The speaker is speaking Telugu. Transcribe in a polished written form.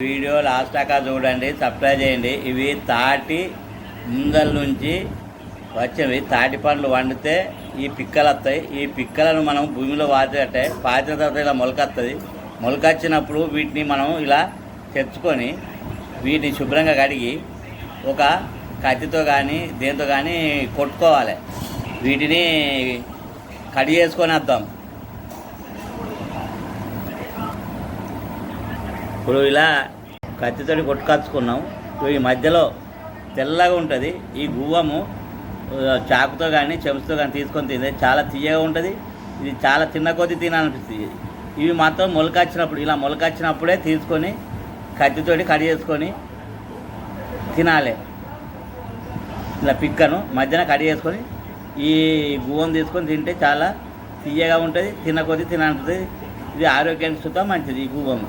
వీడియో లాస్ట్ దాకా చూడండి, సబ్స్క్రైబ్ చేయండి. ఇవి తాటి ముందల నుంచి వచ్చేవి. తాటి పండ్లు వండితే ఈ పిక్కలు వస్తాయి. ఈ పిక్కలను మనం భూమిలో పాతినట్టే పాతిన తర్వాత ఇలా మొలకొస్తుంది. మొలకొచ్చినప్పుడు వీటిని మనం ఇలా తెచ్చుకొని వీటిని శుభ్రంగా కడిగి ఒక కత్తితో కానీ దేంతో కానీ కొట్టుకోవాలి. వీటిని కడిగి చేసుకొని వద్దాం. ఇప్పుడు ఇలా కత్తితో కొట్టుకొచ్చుకున్నాం. ఇప్పుడు ఈ మధ్యలో తెల్లగా ఉంటుంది. ఈ గువ్వము చాకుతో కానీ చెంచుతో కానీ తీసుకొని తింటే చాలా తీయగా ఉంటుంది. ఇది చాలా తిన్న కొద్దీ తినాలనిపిస్తుంది. ఇవి మాత్రం మొలకొచ్చినప్పుడు ఇలా మొలకొచ్చినప్పుడే తీసుకొని కత్తితోటి కట్ చేసుకొని తినాలి. ఇలా పిక్కను మధ్యన కట్ చేసుకొని ఈ గువ్వను తీసుకొని తింటే చాలా తీయగా ఉంటుంది, తిన్న కొద్దీ తినాలనిపిస్తుంది. ఇది ఆరోగ్యానికి సుతా మంచిది ఈ గువ్వము.